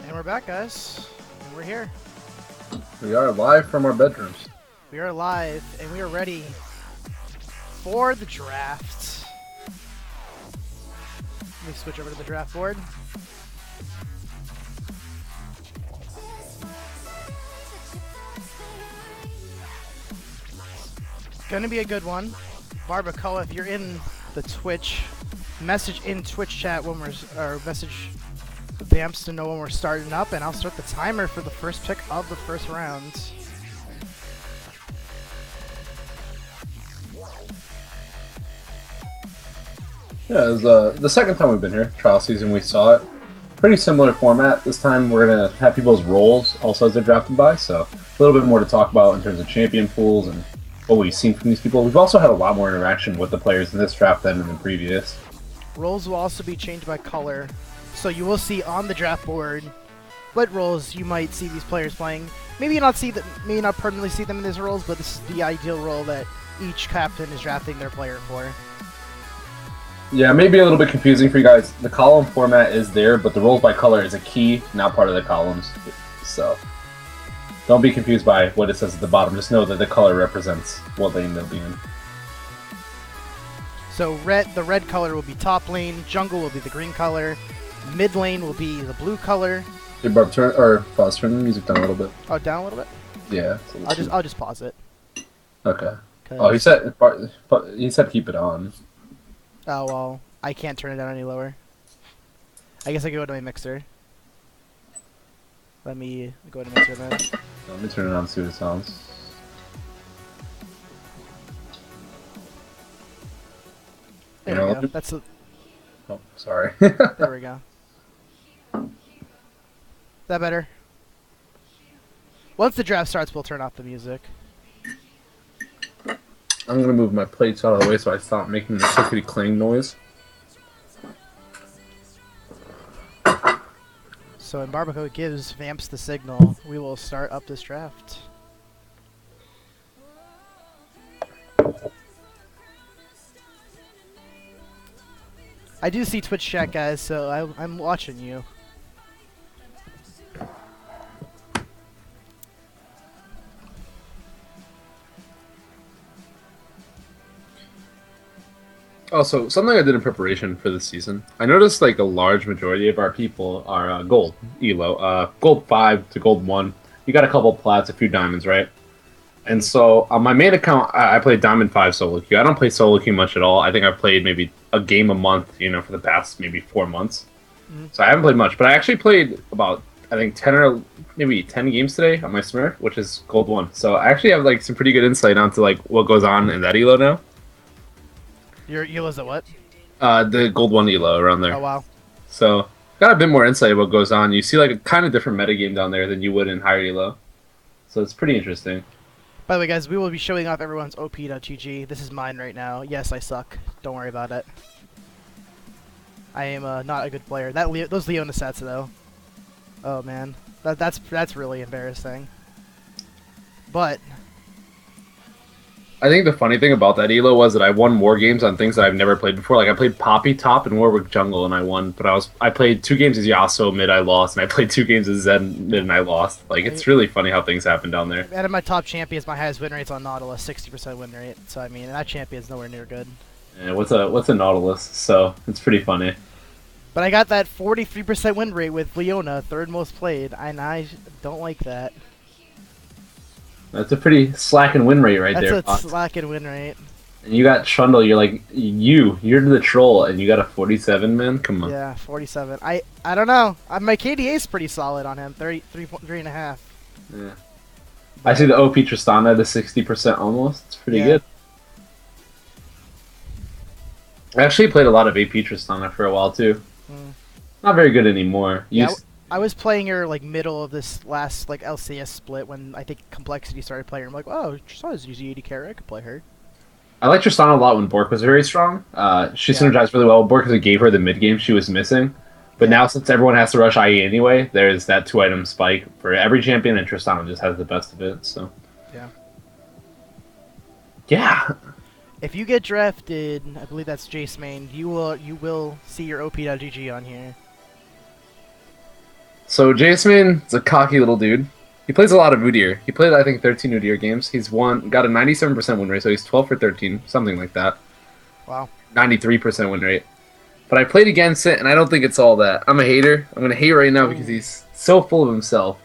And we're back, guys. And we're here. We are live from our bedrooms. We are live, and we are ready for the draft. Let me switch over to the draft board. Gonna be a good one. Barbacoa, if you're in the Twitch, message in Twitch chat when or message Vamps to know when we're starting up, and I'll start the timer for the first pick of the first round. Yeah, it was the second time we've been here. Trial season, we saw it. Pretty similar format. This time we're going to have people's roles also as they're drafted by, so a little bit more to talk about in terms of champion pools and what we've seen from these people. We've also had a lot more interaction with the players in this draft than in the previous. Roles will also be changed by color, so you will see on the draft board what roles you might see these players playing. Maybe not permanently see them in these roles, but this is the ideal role that each captain is drafting their player for. Yeah, maybe a little bit confusing for you guys. The column format is there, but the roles by color is a key, not part of the columns. So don't be confused by what it says at the bottom. Just know that the color represents what lane they'll be in. So the red color will be top lane, jungle will be the green color, mid lane will be the blue color. Hey, Barb, turn the music down a little bit. Oh, down a little bit? Yeah. I'll just pause it. Okay. Oh, he said keep it on. Oh well, I can't turn it down any lower. I guess I can go to my mixer. Let me go to mixer then. Let me turn it on and see what it sounds. There we go. That's a... Oh, sorry. There we go. Is that better? Once the draft starts, we'll turn off the music. I'm gonna move my plates out of the way so I stop making the clickety clang noise. So when Barbacoa gives Vamps the signal, we will start up this draft. I do see Twitch chat, guys, so I'm watching you. Also, something I did in preparation for this season, I noticed like a large majority of our people are gold elo, gold 5 to gold 1. You got a couple plats, a few diamonds, right? And so on my main account, I played Diamond 5 solo queue. I don't play solo queue much at all. I think I've played maybe a game a month, for the past maybe 4 months. So I haven't played much, but I actually played about, I think 10 or maybe 10 games today on my Smurf, which is gold 1. So I actually have like some pretty good insight onto like what goes on in that elo now. Your elo's at what? The gold 1 elo around there. Oh wow. So got a bit more insight of what goes on. You see like a kind of different metagame down there than you would in higher elo. So it's pretty interesting. By the way, guys, we will be showing off everyone's op.gg. This is mine right now. Yes, I suck. Don't worry about it. I am not a good player. Those Leona sets, though. Oh man, that's really embarrassing. But I think the funny thing about that elo was that I won more games on things that I've never played before. Like I played Poppy top and Warwick jungle and I won, but I played 2 games as Yasuo mid, I lost, and I played 2 games as Zen mid and I lost. Like it's really funny how things happen down there. Out of my top champions, my highest win rate's on Nautilus, 60% win rate. So I mean, that champion's nowhere near good. Yeah, what's a Nautilus? So it's pretty funny. But I got that 43% win rate with Leona, third most played, and I don't like that. That's a pretty slacking win rate right there. That's a slacking win rate. And you got Trundle, you're like, you're the troll, and you got a 47, man? Come on. Yeah, 47. I don't know. My KDA is pretty solid on him, 3.5. Yeah. I see the OP Tristana to 60% almost. It's pretty good. I actually played a lot of AP Tristana for a while, too. Not very good anymore. I was playing her like middle of this last like LCS split when I think Complexity started playing her. I'm like, oh, Tristana's usually 80 carry. I could play her. I liked Tristana a lot when Bork was very strong. She synergized really well with Bork because it gave her the mid game she was missing. But now since everyone has to rush IE anyway, there's that 2-item spike for every champion, and Tristana just has the best of it. So yeah. If you get drafted, I believe that's Jace main. You will see your op.gg on here. So Jaceman's a cocky little dude. He plays a lot of Udyr. He played, I think, 13 Udyr games. He's got a 97% win rate, so he's 12 for 13, something like that. Wow. 93% win rate. But I played against it, and I don't think it's all that. I'm a hater. I'm gonna hate right now because he's so full of himself.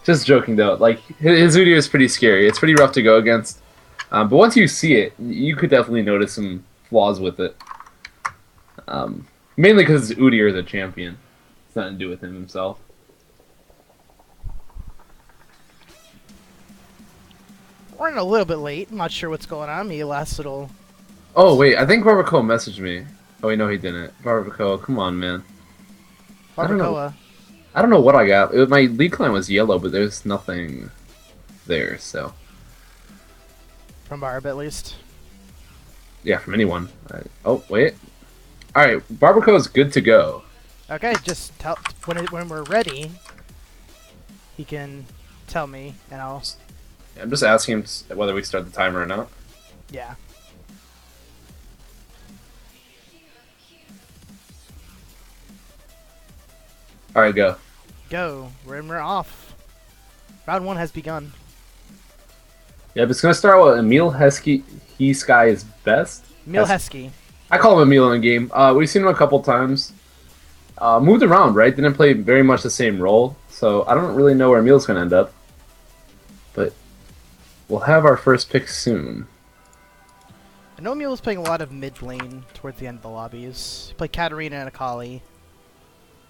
Just joking though. Like his Udyr is pretty scary. It's pretty rough to go against. But once you see it, you could definitely notice some flaws with it. Mainly because Udyr is a champion. It's nothing to do with him himself. We're running a little bit late. I'm not sure what's going on. Me last little. Oh wait, I think Barbacoa messaged me. Oh wait, no, he didn't. Barbacoa, come on, man. Barbacoa. I don't know what I got. My lead client was yellow, but there's nothing there. So From Barb, at least. yeah, from anyone. Oh wait. All right, Barbacoa is good to go. Okay, just tell when we're ready. He can tell me, and I'll. I'm just asking him whether we start the timer or not. Yeah. All right, go. Go. We're off. Round 1 has begun. Yeah, but it's gonna start with Emil Heskey. Sky is best. Emil Heskey. I call him Emil in the game. We've seen him a couple times. Moved around, right? Didn't play very much the same role, so I don't really know where Emil's gonna end up. But we'll have our first pick soon. I know Emil was playing a lot of mid lane towards the end of the lobbies. He played Katarina and Akali.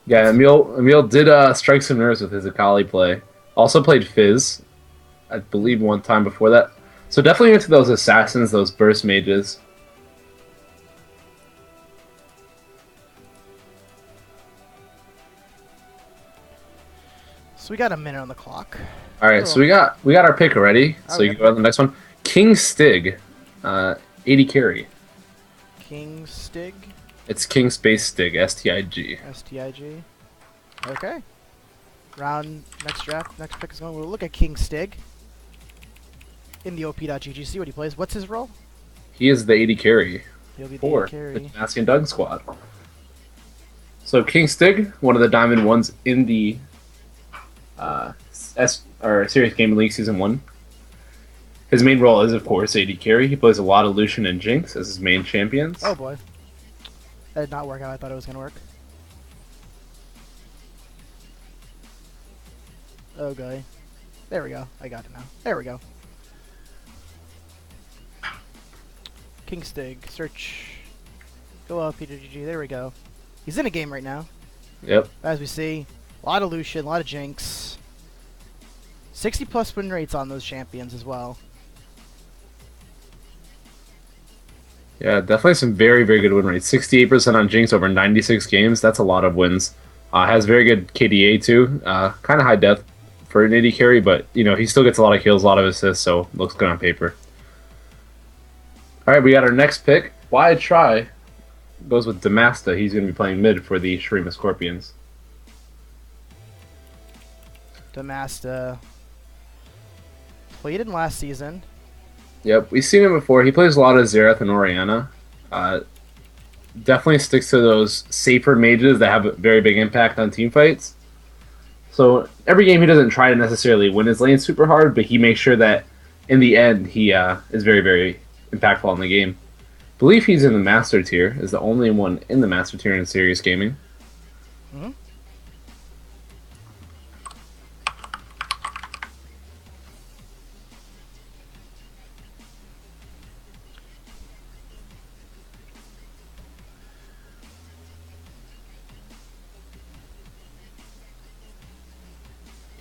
Yeah, Emil did strike some nerves with his Akali play. Also played Fizz, I believe, one time before that. So definitely into those assassins, those burst mages. So we got a minute on the clock. All right, so we got our pick already. So you can go on the next one. King Stig, 80 carry. King Stig. It's King Space Stig, STIG. STIG. Okay. Next draft, next pick is going. We'll look at King Stig. In the op.gg, see what he plays. What's his role? He is the 80 carry He'll be the for 80 carry. the Demacian Doug squad. So King Stig, one of the Diamond ones in the Sirius Gaming League Season 1. His main role is, of course, 80 carry. He plays a lot of Lucian and Jinx as his main champions. Oh boy. That did not work how I thought it was going to work. Oh boy. There we go. I got it now. There we go. King Stig. Search. Go up, PWG. There we go. He's in a game right now. Yep. As we see. A lot of Lucian, a lot of Jinx. 60+ win rates on those champions as well. Yeah, definitely some very, very good win rates. 68% on Jinx over 96 games. That's a lot of wins. Has very good KDA too. Kind of high depth for an 80 carry, but you know he still gets a lot of kills, a lot of assists, so looks good on paper. All right, we got our next pick. Why try? Goes with Demasta. He's going to be playing mid for the Shrima Scorpions. Demasta played in last season. Yep, we've seen him before. He plays a lot of Xerath and Orianna. Definitely sticks to those safer mages that have a very big impact on team fights. So every game he doesn't try to necessarily win his lane super hard, but he makes sure that in the end he is very, very impactful in the game. I believe he's in the Master tier, is the only one in the Master tier in Sirius Gaming. Mm-hmm.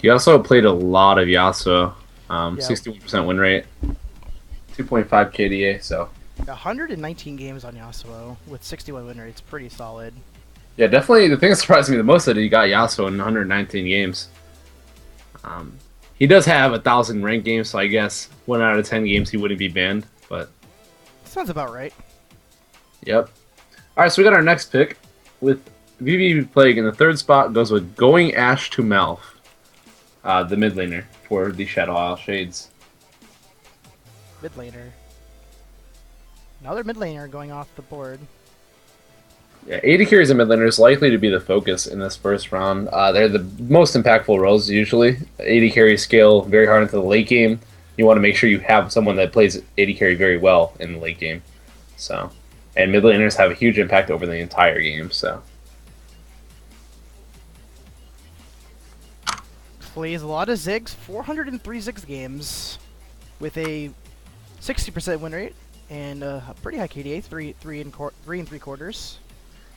He also played a lot of Yasuo, 61% win rate, 2.5 KDA, so... 119 games on Yasuo with 61 win rates, pretty solid. Yeah, definitely the thing that surprised me the most is that he got Yasuo in 119 games. He does have 1,000 ranked games, so I guess 1 out of 10 games he wouldn't be banned, but... Sounds about right. Yep. Alright, so we got our next pick, with VV playing in the 3rd spot, goes with Going Ash to Malf. The mid laner for the Shadow Isle Shades. Mid laner. Another mid laner going off the board. Yeah, AD carries and mid laner is likely to be the focus in this first round. They're the most impactful roles usually. AD carry scale very hard into the late game. You want to make sure you have someone that plays AD carry very well in the late game. So, and mid laners have a huge impact over the entire game. So, Plays a lot of Ziggs, 403 Ziggs games, with a 60% win rate and a pretty high KDA, 3 3 3/4.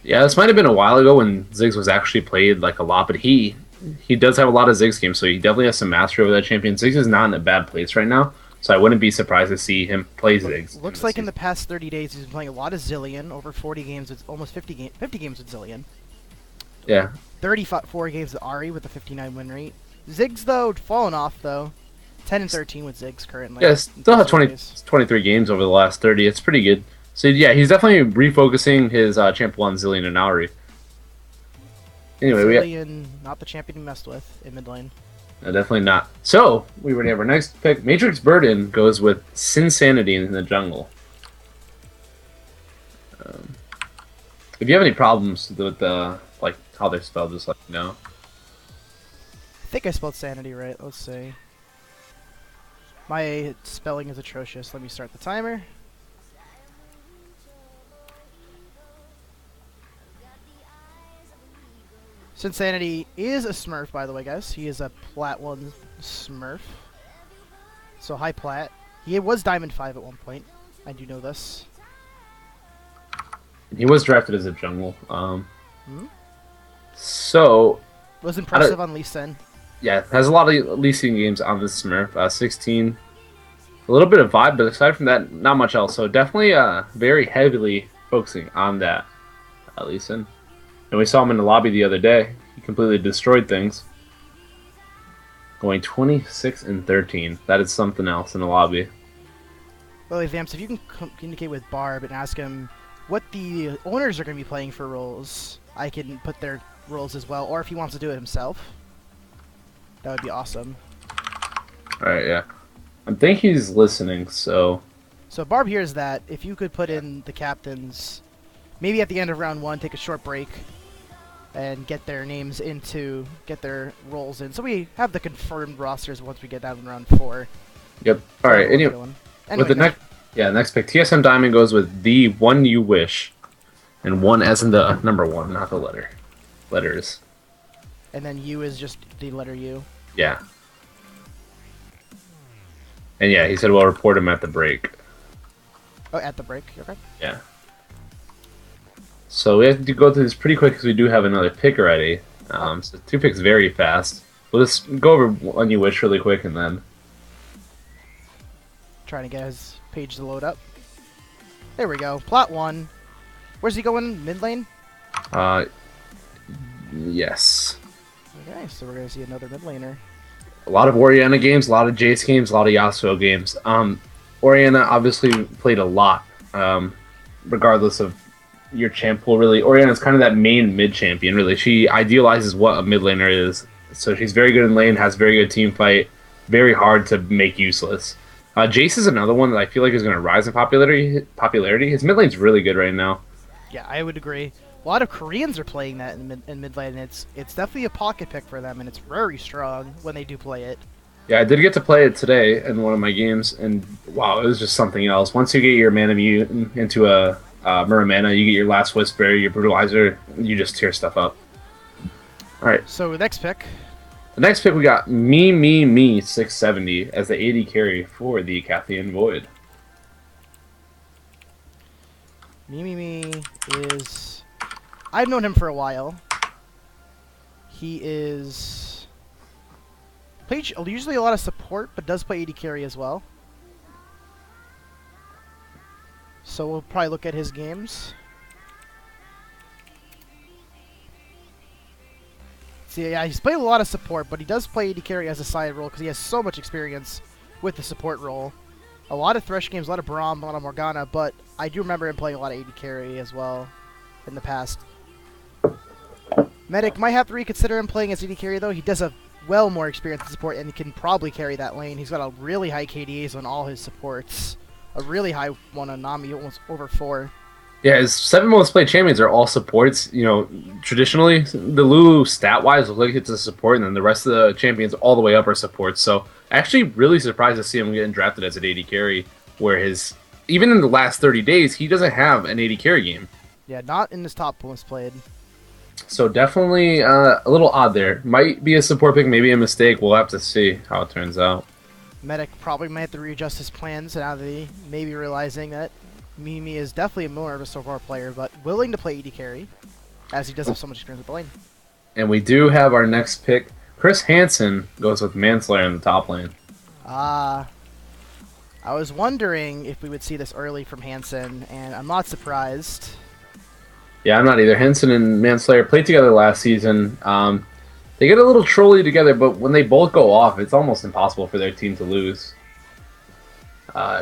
yeah, this might have been a while ago when Ziggs was actually played like a lot, but he does have a lot of Ziggs games, so he definitely has some mastery over that champion. Ziggs is not in a bad place right now, so I wouldn't be surprised to see him play Ziggs. Looks like in the past 30 days he's been playing a lot of Zillion, over 40 games, with almost 50 games with Zillion. Yeah. 34 games with Ari with a 59 win rate. Ziggs though fallen off though, 10 and 13 with Ziggs currently. Yeah, still have 23 games over the last 30. It's pretty good. So yeah, he's definitely refocusing his champ on Zillion and Auri. Anyway, Zillion, not the champion he messed with in mid lane. No, definitely not. So we already have our next pick. Matrix Burden goes with Sinsanity in the jungle. If you have any problems with like how they're spelled, just let me know. I think I spelled sanity right. Let's see. My spelling is atrocious. Let me start the timer. Sinsanity is a Smurf, by the way, guys. He is a Plat 1 Smurf. So high Plat. He was Diamond 5 at one point. I do know this. He was drafted as a jungle. So Was impressive on Lee Sin. Yeah, has a lot of Lee Sin games on this Smurf. 16. A little bit of vibe, but aside from that, not much else. So definitely very heavily focusing on that Lee Sin. And we saw him in the lobby the other day. He completely destroyed things. Going 26 and 13. That is something else in the lobby. Well, Vamps, if you can communicate with Barb and ask him what the owners are going to be playing for roles, I can put their roles as well. Or if he wants to do it himself, that would be awesome. Alright, yeah. I think he's listening, so... So Barb hears that. If you could put in the captains, maybe at the end of round 1, take a short break and get their names into, get their roles in. So we have the confirmed rosters once we get down in round 4. Yep. Alright, anyway, with the next pick, TSM Diamond goes with the one you wish. And 1 as in the number 1, not the letters. And then U is just the letter U. Yeah. And yeah, he said we'll report him at the break. Oh, at the break, okay. Yeah. So we have to go through this pretty quick because we do have another pick already. So 2 picks very fast. We'll just go over one you wish really quick and then... Trying to get his page to load up. There we go. Plot 1. Where's he going? Mid lane? Yes. Okay, so we're going to see another mid laner. A lot of Orianna games, a lot of Jace games, a lot of Yasuo games. Orianna obviously played a lot, regardless of your champ pool, really. Orianna's kind of that main mid champion, really. She idealizes what a mid laner is. So she's very good in lane, has very good team fight, very hard to make useless. Jace is another one that I feel like is going to rise in popularity. His mid lane's really good right now. Yeah, I would agree. A lot of Koreans are playing that in mid lane, and it's definitely a pocket pick for them, and it's very strong when they do play it. Yeah, I did get to play it today in one of my games, and wow, it was just something else. Once you get your Mana Mute into a Muramana, you get your Last Whisper, your Brutalizer, you just tear stuff up. Alright. So, next pick. The next pick we got Me 670 as the AD carry for the Cathian Void. Me is... I've known him for a while. He is... plays usually a lot of support, but does play AD carry as well. So we'll probably look at his games. See, yeah, he's played a lot of support, but he does play AD carry as a side role because he has so much experience with the support role. A lot of Thresh games, a lot of Braum, a lot of Morgana, but I do remember him playing a lot of AD carry as well in the past. Medic might have to reconsider him playing as AD carry, though. He does have well more experience in support, and he can probably carry that lane. He's got a really high KDAs on all his supports. A really high one on Nami, almost over 4. Yeah, his 7 most played champions are all supports. You know, traditionally the Lulu stat wise looks like it's a support, and then the rest of the champions all the way up are supports. So actually, really surprised to see him getting drafted as an AD carry, where his even in the last 30 days he doesn't have an AD carry game. Yeah, not in his top most played. So definitely a little odd there. Might be a support pick, maybe a mistake. We'll have to see how it turns out. Medic probably might have to readjust his plans now that he may be realizing that Mimi is definitely more of a support player, but willing to play AD carry, as he does have so much experience with the lane. And we do have our next pick. Chris Hansen goes with Manslayer in the top lane. I was wondering if we would see this early from Hansen, and I'm not surprised. Yeah, I'm not either. Hansen and Manslayer played together last season. They get a little trolly together, but when they both go off, it's almost impossible for their team to lose.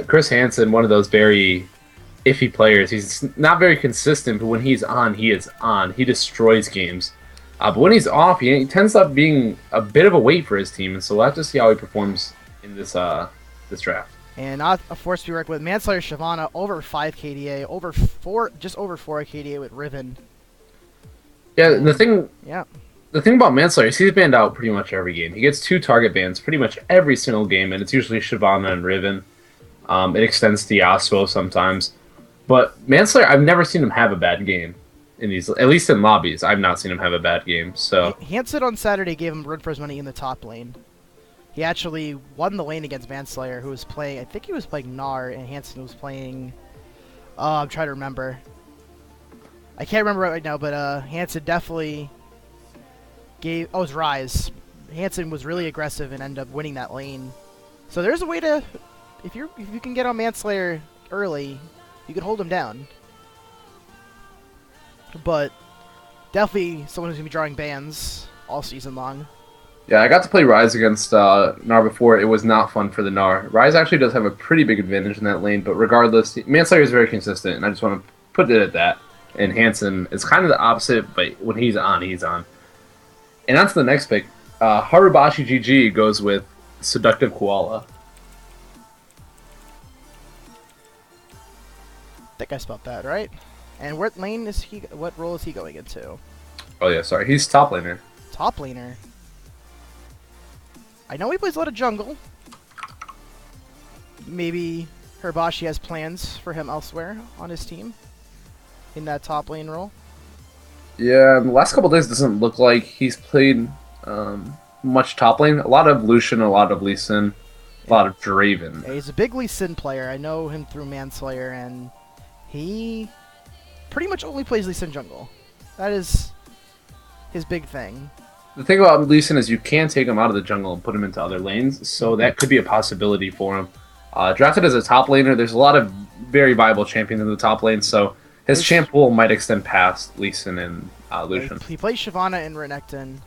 Chris Hansen, one of those very iffy players. He's not very consistent, but when he's on, he is on. He destroys games. But when he's off, he tends up being a bit of a weight for his team, and so we'll have to see how he performs in this draft. And not a force to be reckoned with. Manslayer Shyvana over 5 KDA, just over 4 KDA with Riven. Yeah, and, the thing about Manslayer is he's banned out pretty much every game. He gets 2 target bans pretty much every single game, and it's usually Shyvana and Riven. It extends to Yasuo sometimes. But Manslayer, I've never seen him have a bad game. In these, at least in lobbies, I've not seen him have a bad game. So Hansen on Saturday gave him run for his money in the top lane. He actually won the lane against Manslayer, who was playing, I think he was playing Gnar, and Hansen was playing, I'm trying to remember. I can't remember right now, but Hansen definitely gave, it was Rise. Hansen was really aggressive and ended up winning that lane. So there's a way to, if you can get on Manslayer early, you can hold him down. But definitely someone who's going to be drawing bans all season long. yeah, I got to play Rise against Gnar before. It was not fun for the Gnar. Rise actually does have a pretty big advantage in that lane, but regardless, Manslayer is very consistent, and I just want to put it at that. And Hansen is kind of the opposite, but when he's on, he's on. And on to the next pick. Harubashi GG goes with Seductive Koala. I think I spelled that right. And what lane is he? What role is he going into? Oh yeah, sorry, he's top laner. Top laner. I know he plays a lot of jungle. Maybe Herbashi has plans for him elsewhere on his team in that top lane role. Yeah, the last couple days doesn't look like he's played much top lane. A lot of Lucian, a lot of Lee Sin, a lot of Draven. Yeah, he's a big Lee Sin player. I know him through Manslayer, and he pretty much only plays Lee Sin jungle. That is his big thing. The thing about Lee Sin is you can take him out of the jungle and put him into other lanes, so that could be a possibility for him. Drafted as a top laner, there's a lot of very viable champions in the top lane, so his champ pool might extend past Lee Sin and Lucian. He plays Shyvana and Renekton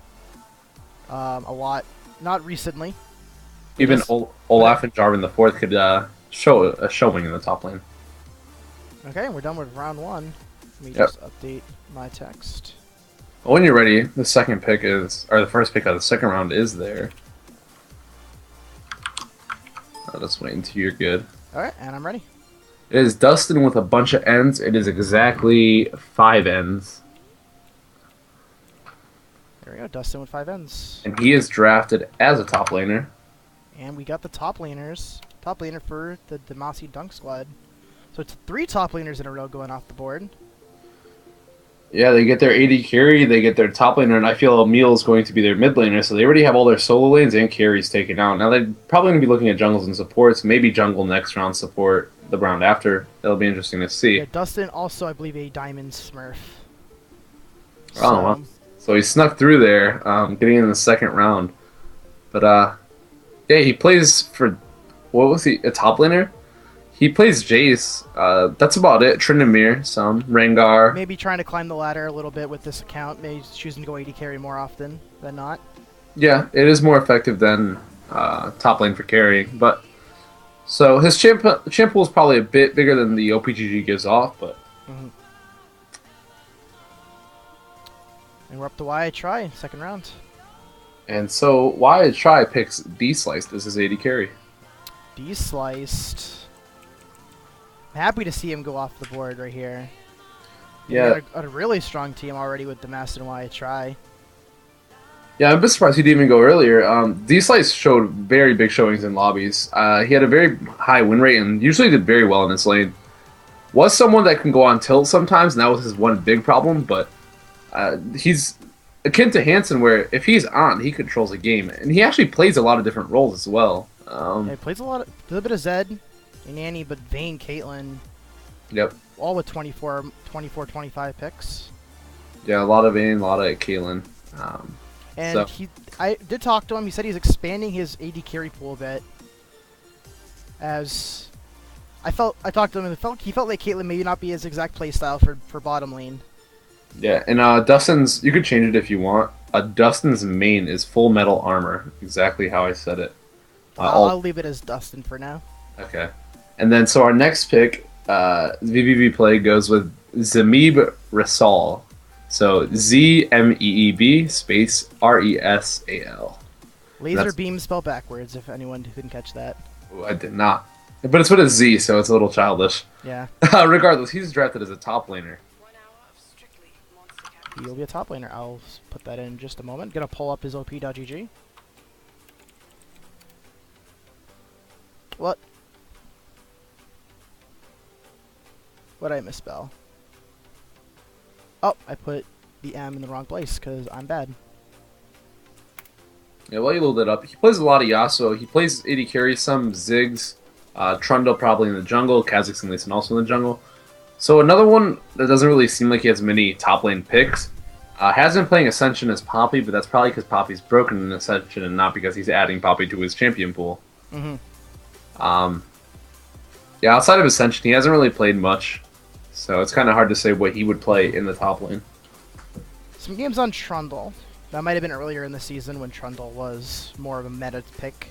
a lot. Not recently. Even Olaf and Jarvan the Fourth could show a showing in the top lane. Okay, we're done with round 1. Let me just update my text. When you're ready, the second pick is, or the first pick of the second round is there. I'll just wait until you're good. Alright, and I'm ready. It is Dustin with a bunch of ends. It is exactly 5 ends. There we go, Dustin with 5 ends. And he is drafted as a top laner. And we got the top laners. Top laner for the Demacy Dunk Squad. So it's 3 top laners in a row going off the board. Yeah, they get their AD carry, they get their top laner, and I feel Emil is going to be their mid laner, so they already have all their solo lanes and carries taken out. Now they're probably going to be looking at jungles and supports, maybe jungle next round, support the round after. That'll be interesting to see. Yeah, Dustin also, I believe, a Diamond Smurf. Oh, well. So he snuck through there, getting in the second round. But, yeah, he plays for, what was he, a top laner? He plays Jace. That's about it. Tryndamere, some. Rengar. Maybe trying to climb the ladder a little bit with this account. Maybe choosing to go AD carry more often than not. Yeah, it is more effective than top lane for carrying. But so his champ pool is probably a bit bigger than the OPGG gives off. But and we're up to Why I Try, second round. And so Why I Try picks D-Sliced as his AD carry. D-Sliced. Happy to see him go off the board right here. And Yeah. we got a really strong team already with the Master and Y try. Yeah, I'm a bit surprised he didn't even go earlier. D-Slice showed very big showings in lobbies. He had a very high win rate and usually did very well in this lane. Was someone that can go on tilt sometimes, and that was his one big problem, but he's akin to Hansen, where if he's on, he controls a game. And he actually plays a lot of different roles as well. Yeah, he plays a little bit of Zed, and Annie, but Vayne, Caitlyn, Yep. all with 24, 25 picks. Yeah, a lot of Vayne, a lot of Caitlyn. And I did talk to him. He said he's expanding his AD carry pool a bit. As I talked to him, and he felt like Caitlyn maybe not be his exact playstyle for bottom lane. Yeah, and Dustin's, you could change it if you want. Dustin's main is full metal armor, exactly how I said it. I'll leave it as Dustin for now. Okay. And then, so our next pick, VVV play goes with Zameb Resal. So ZMEEB space RESAL. Laser beam spelled backwards, if anyone didn't catch that. Ooh, I did not. But it's with a Z, so it's a little childish. Yeah. Regardless, he's drafted as a top laner. He'll be a top laner. I'll put that in just a moment. Gonna pull up his op.gg. What? What'd I misspell? Oh, I put the M in the wrong place because I'm bad. Yeah, well, you load it up. He plays a lot of Yasuo. He plays AD carry, some Ziggs. Trundle probably in the jungle. Kha'Zix and Lee Sin also in the jungle. So another one that doesn't really seem like he has many top lane picks. Has been playing Ascension as Poppy, but that's probably because Poppy's broken in Ascension and not because he's adding Poppy to his champion pool. Yeah, outside of Ascension, he hasn't really played much. So it's kind of hard to say what he would play in the top lane. Some games on Trundle. That might have been earlier in the season when Trundle was more of a meta pick.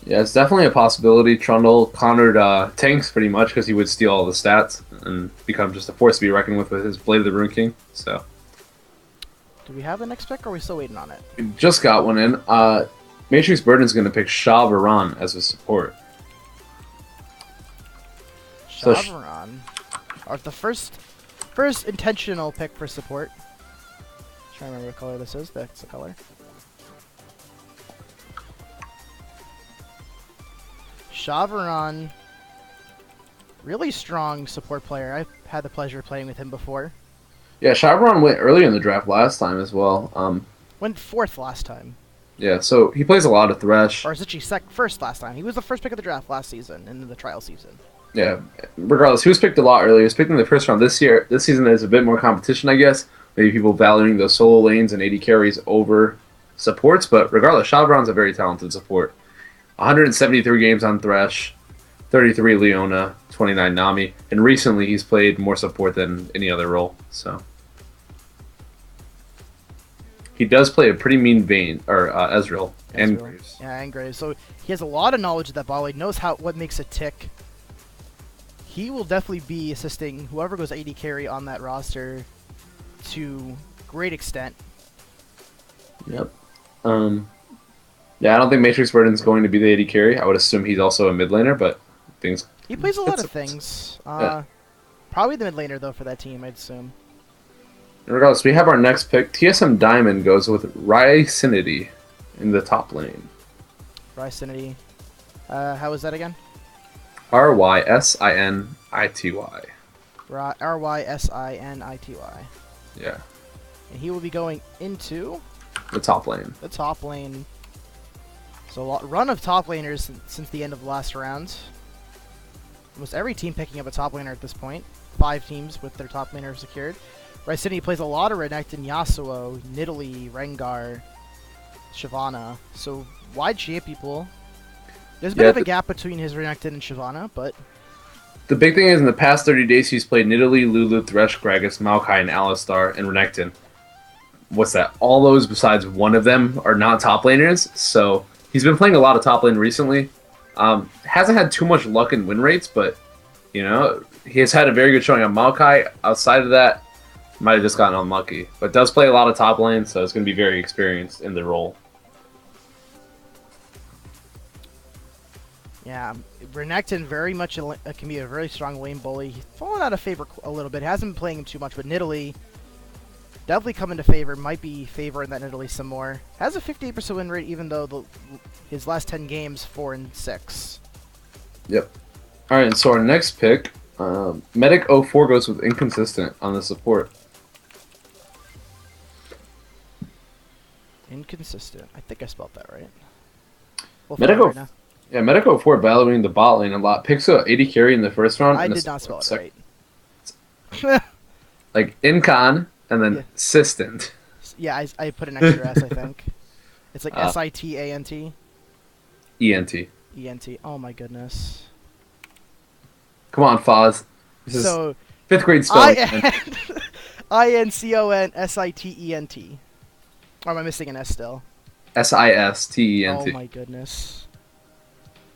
Yeah, it's definitely a possibility. Trundle countered tanks pretty much because he would steal all the stats and become just a force to be reckoned with his Blade of the Rune King. So, do we have the next pick, or are we still waiting on it? we just got one in. Matrix Burden's going to pick Shah Varan as a support. Shavron. Or the first intentional pick for support. Trying to remember what color this is. That's the color. Shavron, really strong support player. I've had the pleasure of playing with him before. Yeah, Shavron went earlier in the draft last time as well. Went 4th last time. Yeah, so he plays a lot of Thresh. Or is it first last time? He was the first pick of the draft last season, in the trial season. Yeah, regardless, he was picked a lot earlier. He was picked in the first round this year. This season there's a bit more competition, I guess. Maybe people valuing those solo lanes and AD carries over supports, but regardless, Shavron's a very talented support. 173 games on Thresh, 33 Leona, 29 Nami, and recently he's played more support than any other role. So he does play a pretty mean Vayne or Ezreal and Graves. Yeah, and Graves. So he has a lot of knowledge of that ball. He knows what makes it tick. He will definitely be assisting whoever goes AD carry on that roster to great extent. Yep. Yeah, I don't think Matrix Burden's going to be the AD carry. I would assume he's also a mid laner, but things. He plays a lot of things. Yeah. Probably the mid laner though for that team, I'd assume. Regardless, we have our next pick. TSM Diamond goes with Rycinity in the top lane. Rycinity. How was that again? Rysinity. Rysinity. Yeah. And he will be going into The top lane. the top lane. So a run of top laners since the end of the last round. Almost every team picking up a top laner at this point. 5 teams with their top laner secured. Rycinity plays a lot of Renekton, Yasuo, Nidalee, Rengar, Shyvana. So wide champion pool. There's a bit of a gap between his Renekton and Shyvana, but The big thing is in the past 30 days he's played Nidalee, Lulu, Thresh, Gragas, Maokai, and Alistar, and Renekton. What's that? All those besides one of them are not top laners, so he's been playing a lot of top lane recently. Hasn't had too much luck in win rates, but you know, he has had a very good showing on Maokai. Outside of that, might have just gotten unlucky. But does play a lot of top lane, so it's going to be very experienced in the role. Yeah, Renekton very much can be a very strong lane bully. He's fallen out of favor a little bit. Hasn't been playing him too much, but Nidalee definitely come into favor. Might be favoring that Nidalee some more. Has a 58% win rate, even though his last 10 games 4-6. Yep. All right, and so our next pick, Medic 04 goes with inconsistent on the support. Inconsistent. I think I spelled that right. We'll Medic right now. Yeah, Medic 04 battling the bot lane a lot. Picks up 80 carry in the first round. I did not spell it right. Like incon and then Yeah. assistant. Yeah, I put an extra S, I think. It's like SITANT. ENT. ENT. Oh my goodness. Come on, Foz. This is So 5th grade spelling. INCONSITENT. Or am I missing an S still? SISTENT. Oh my goodness.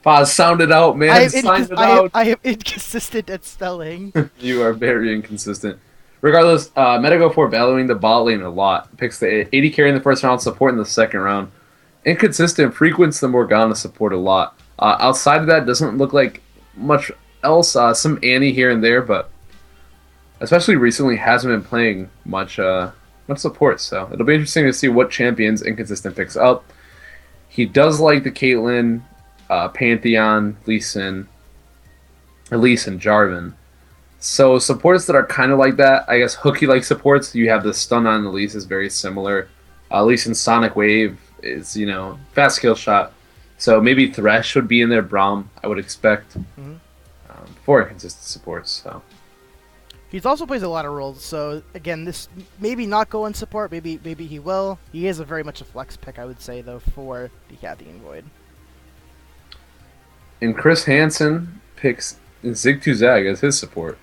Foz, sound it out, man. Sound it out. I am inconsistent at spelling. You are very inconsistent. Regardless, Medic 04 battling the bot lane a lot. Picks the 80 carry in the first round, support in the second round. Inconsistent, frequents the Morgana support a lot. Outside of that, doesn't look like much else. Some Annie here and there, but especially recently hasn't been playing much support. So it'll be interesting to see what champions Inconsistent picks up. He does like the Caitlyn, Pantheon, Lee Sin, and Jarvan. So supports that are kind of like that. I guess hooky-like supports. You have the stun on Elise is very similar. Lee Sin's Sonic Wave is, fast kill shot. So maybe Thresh would be in there. Braum, I would expect. For consistent supports. So He's also plays a lot of roles. So again, this maybe not go in support. Maybe he will. He is a very much a flex pick, I would say, though, for the Cathian Void. And Chris Hansen picks Zig2Zag as his support.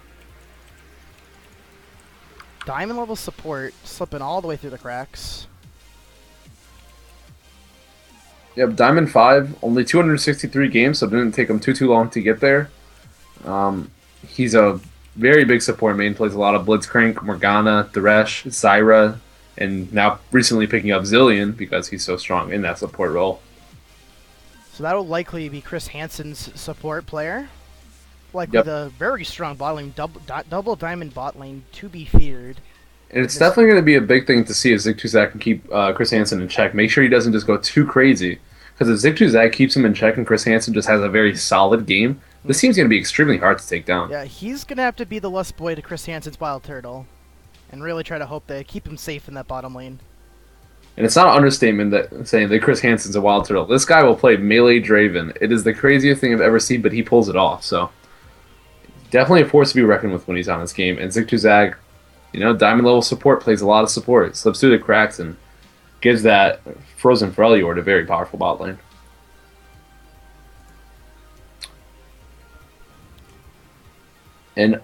Diamond level support, slipping all the way through the cracks. Yep, Diamond 5, only 263 games, so it didn't take him too long to get there. He's a very big support main, plays a lot of Blitzcrank, Morgana, Thresh, Zyra, and now recently picking up Zillion because he's so strong in that support role. So that will likely be Chris Hansen's support player. Likely the very strong bot lane, double diamond bot lane to be feared. And it's definitely going to be a big thing to see if Zig2Zag can keep Chris Hansen in check. Make sure he doesn't just go too crazy. Because if Zig2Zag keeps him in check and Chris Hansen just has a very solid game, this team's going to be extremely hard to take down. Yeah, he's going to have to be the lust boy to Chris Hansen's Wild Turtle. And really try to hope they keep him safe in that bottom lane. And it's not an understatement that saying that Chris Hansen's a Wild Turtle. This guy will play melee Draven. It is the craziest thing I've ever seen, but he pulls it off. So definitely a force to be reckoned with when he's on this game. And Zig2Zag, diamond level support, plays a lot of support. Slips through the cracks and gives that Frozen Freljord a very powerful bot lane. And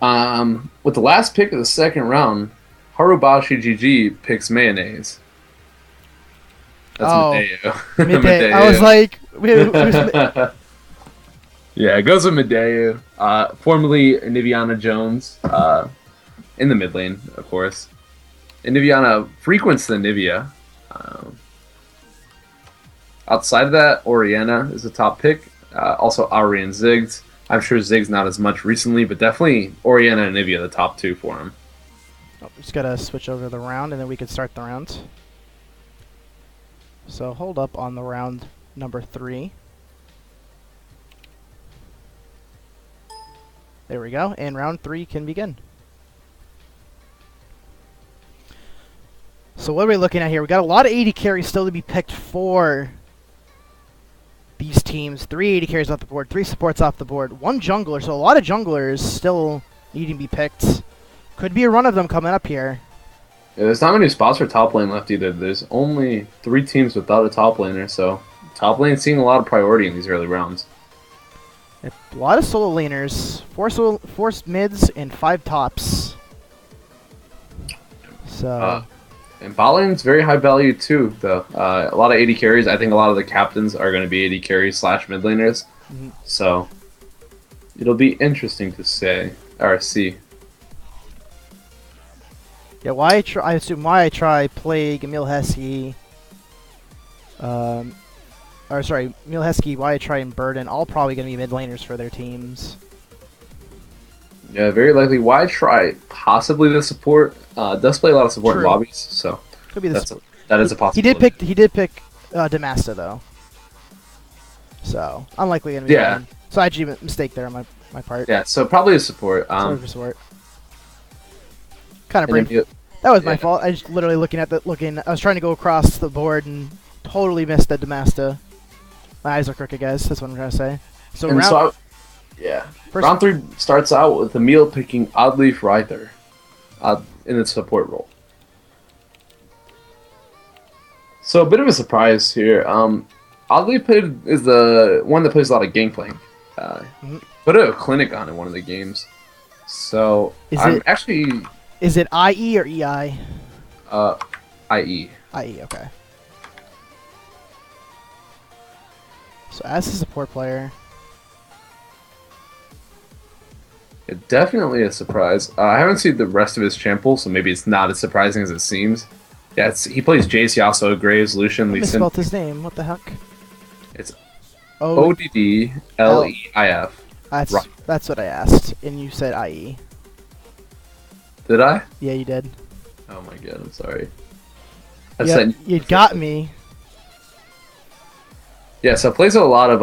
with the last pick of the second round, Harubashi GG picks Mayonnaise. That's Medeo. Medeo. I was like, yeah, it goes with Medeo. Formerly Niviana Jones in the mid lane, of course. And Niviana frequents the Nivea. Outside of that, Orianna is the top pick. Also, Ari and Ziggs. I'm sure Ziggs not as much recently, but definitely Orianna and Nivea the top two for him. Just gotta switch over the round, and then we can start the round. So hold up on the round number 3. There we go, and round 3 can begin. So what are we looking at here? We got a lot of 80 carries still to be picked for these teams. 3 80 carries off the board, 3 supports off the board, 1 jungler, so a lot of junglers still needing to be picked. Could be a run of them coming up here. Yeah, there's not many spots for top lane left either. There's only 3 teams without a top laner, so top lane seeing a lot of priority in these early rounds. A lot of solo laners, 4 mids and 5 tops. So and bot lane's very high value too, though. A lot of 80 carries. I think a lot of the captains are going to be 80 carries / mid laners. So it'll be interesting to see. Yeah, I assume why I try Plague, Emil Heskey, or sorry, Milhesky, Wyattry, and Burden, all probably going to be mid laners for their teams. Yeah, very likely. Why try possibly the support? Does play a lot of support in lobbies, so Could be that is a possibility. He did pick Demasta though, so unlikely going to be. Yeah. So I actually mistake there on my part. Yeah, so probably a support. Sorry for support. Kind of brief. That was my fault. I just literally I was trying to go across the board and totally missed the Demasta. My eyes are crooked, guys. That's what I'm trying to say. So round 3 starts out with Emil picking Oddleaf Ryther in the support role. So a bit of a surprise here. Oddleaf is the one that plays a lot of Gangplank. Put a clinic on in one of the games. So Is it IE or EI? IE. IE, okay. So as a support player. Yeah, definitely a surprise. I haven't seen the rest of his champ pool, so maybe it's not as surprising as it seems. Yeah, he plays Jace, Yasuo, Graves, Lucian, Lee Sin. I misspelled his name. What the heck? It's ODDLEIF. That's what I asked, and you said IE. Did I? Yeah, you did. Oh my god, I'm sorry. You got me. Yeah, so plays a lot of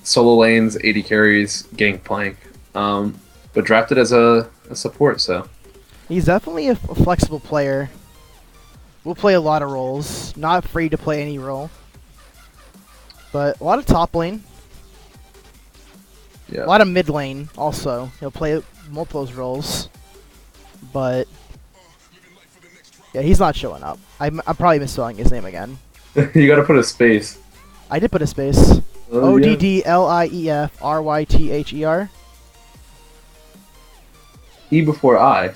solo lanes, AD carries, Gangplank, but drafted as a support, so. He's definitely a flexible player. Will play a lot of roles. Not afraid to play any role. But a lot of top lane. Yeah. A lot of mid lane also. He'll play multiple of those roles. But yeah, he's not showing up. I'm probably misspelling his name again. You gotta put a space. I did put a space. Oh, ODDLIEF E before I.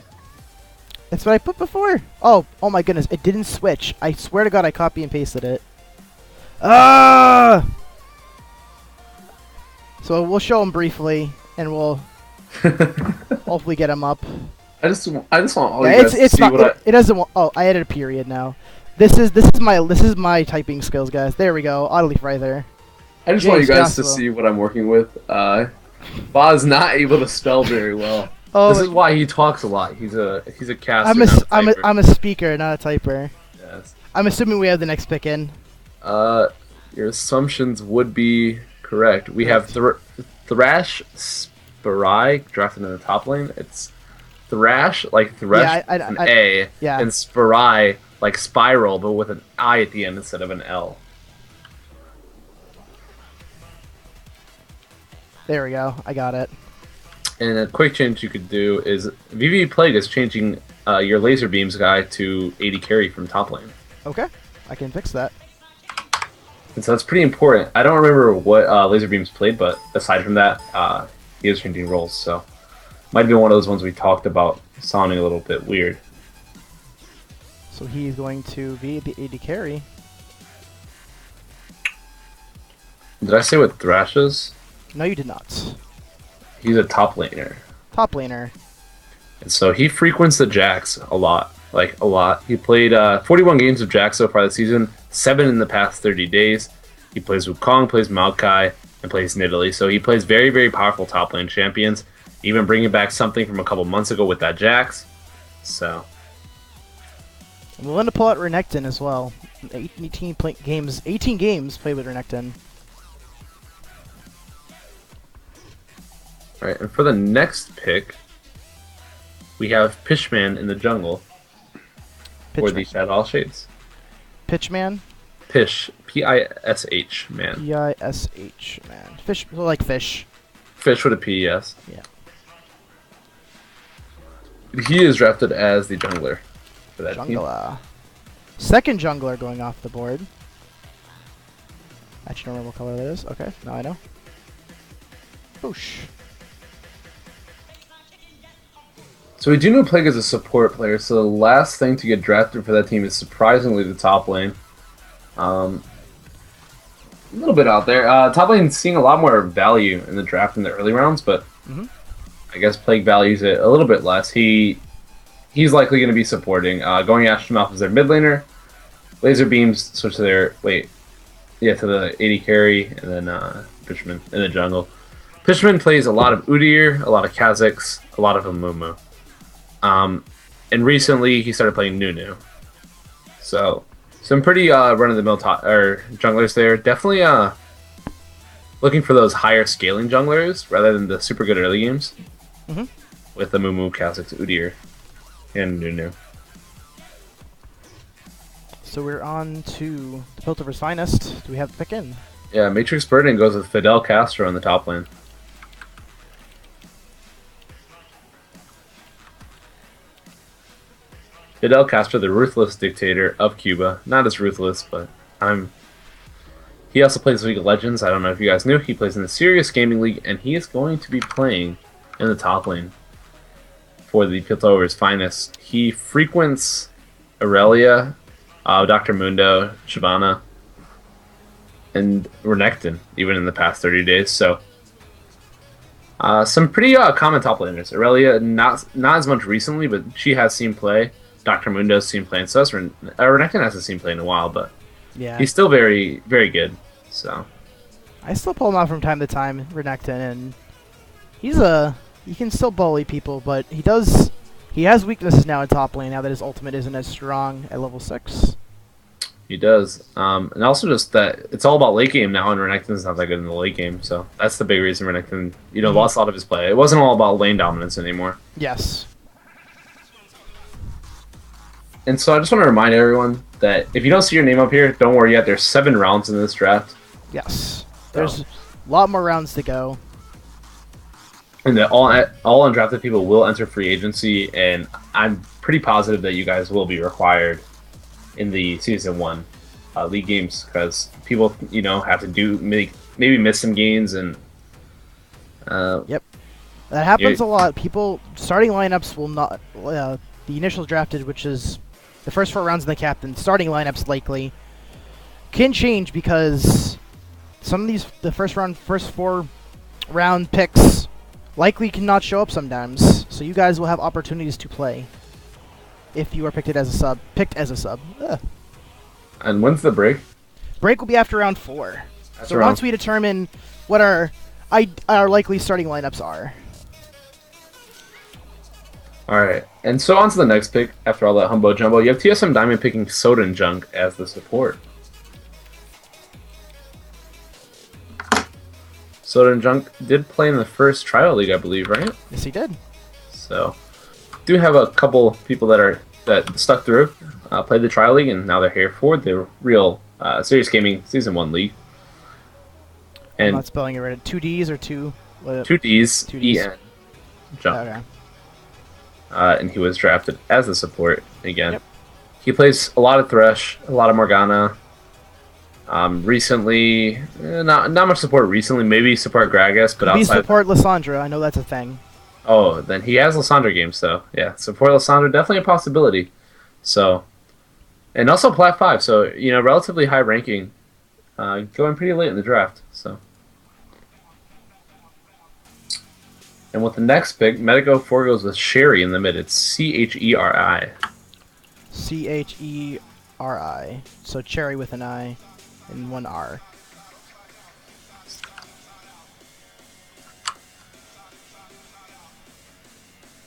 That's what I put before. Oh my goodness, it didn't switch. I swear to God, I copy and pasted it. So we'll show him briefly, and we'll hopefully get him up. I just want all you guys to see it doesn't want. Oh, I added a period now. This is my typing skills, guys. There we go. Oddleaf right there. I just want you guys to see what I'm working with. Boz's not able to spell very well. Oh, this is why he talks a lot. He's a caster. I'm a speaker, not a typer. Yes. I'm assuming we have the next pick in. Your assumptions would be correct. We have Thrash Spirai drafted in the top lane. It's Thrash like Thresh an A, and Spirai like Spiral, but with an I at the end instead of an L. There we go. I got it. And a quick change you could do is VV Plague is changing your laser beams guy to AD carry from top lane. Okay, I can fix that. And so that's pretty important. I don't remember what laser beams played, but aside from that, he is changing roles. So might be one of those ones we talked about sounding a little bit weird. So he's going to be the AD carry. Did I say what Thrash is? No, you did not. He's a top laner. Top laner. And so he frequents the Jax a lot. Like, a lot. He played 41 games of Jax so far this season, 7 in the past 30 days. He plays Wukong, plays Maokai, and plays Nidalee. So he plays very, very powerful top lane champions. Even bringing back something from a couple months ago with that Jax. So. I'm willing to pull out Renekton as well. 18 games played with Renekton. Alright, and for the next pick, we have Pishman in the jungle. For the Shadow All Shades. Pitchman? Pish. P-I-S-H, man. P-I-S-H, man. Fish, like fish. Fish with a P, yes. Yeah. He is drafted as the jungler for that Jungler. team. Second jungler going off the board. Actually, don't remember what color that is. Okay, now I know. Boosh. So we do know Plague is a support player, so the last thing to get drafted for that team is surprisingly the top lane. A little bit out there. Top lane seeing a lot more value in the draft in the early rounds, but I guess Plague values it a little bit less. He's likely going to be supporting. Going Astronaut as their mid laner. Laser Beams switch to their... Wait. Yeah, to the AD carry, and then Fishman in the jungle. Fishman plays a lot of Udyr, a lot of Kha'Zix, a lot of Amumu. And recently he started playing Nunu. So some pretty run-of-the-mill junglers there. Definitely looking for those higher scaling junglers rather than the super good early games. Mm-hmm. With Amumu, Kha'Zix, Udyr, and Nunu. So we're on to the Piltover's finest. Do we have to pick in? Yeah, Matrix Burden goes with Fidel Castro in the top lane. Fidel Castro, the ruthless dictator of Cuba. Not as ruthless, but he also plays League of Legends. I don't know if you guys knew. He plays in the Sirius Gaming League, and he is going to be playing in the top lane for the Piltover's finest. He frequents Aurelia, Dr. Mundo, Shyvana, and Renekton, even in the past 30 days. So, some pretty common top laners. Aurelia, not as much recently, but she has seen play. Dr. Mundo's seen play, and so has Renekton hasn't seen play in a while, but yeah, he's still very, very good. So, I still pull him out from time to time, Renekton, and he can still bully people, but he has weaknesses now in top lane now that his ultimate isn't as strong at level 6. he does. And also just that it's all about late game now, and Renekton's not that good in the late game, so that's the big reason Renekton, lost a lot of his play. It wasn't all about lane dominance anymore. Yes. And so I just want to remind everyone that if you don't see your name up here, don't worry yet. There's 7 rounds in this draft. Yes. There's a lot more rounds to go. And that all undrafted people will enter free agency, and I'm pretty positive that you guys will be required in the Season 1 league games, because people, have to maybe miss some games, and Yep. That happens a lot. People, starting lineups will not, the initial drafted, which is the first 4 rounds of the captain, starting lineups likely can change because some of the first 4 round picks likely cannot show up sometimes. So you guys will have opportunities to play if you are picked as a sub. Ugh. And when's the break? Break will be after round 4. So once we determine what our likely starting lineups are. Alright, and so on to the next pick after all that humbo jumbo. You have TSM Diamond picking Soda and Junk as the support. Soda and Junk did play in the first trial league, I believe, right? Yes, he did. So, do have a couple people that stuck through, played the trial league, and now they're here for the real Sirius Gaming Season 1 league. And I'm not spelling it right. 2 Ds or 2? 2 Ds, 2 Ds. EN, Junk. Okay. And he was drafted as a support again. Yep. He plays a lot of Thresh, a lot of Morgana. Recently, not much support recently. Maybe support Gragas, but Maybe outside. support Lissandra. I know that's a thing. Oh, then he has Lissandra games, though. Yeah, support Lissandra, definitely a possibility. So, and also Plat 5, so, relatively high ranking. Going pretty late in the draft, so. And with the next pick, Medico 4 goes with Sherry in the mid. It's Cheri. Cheri. So cherry with an I and 1 R.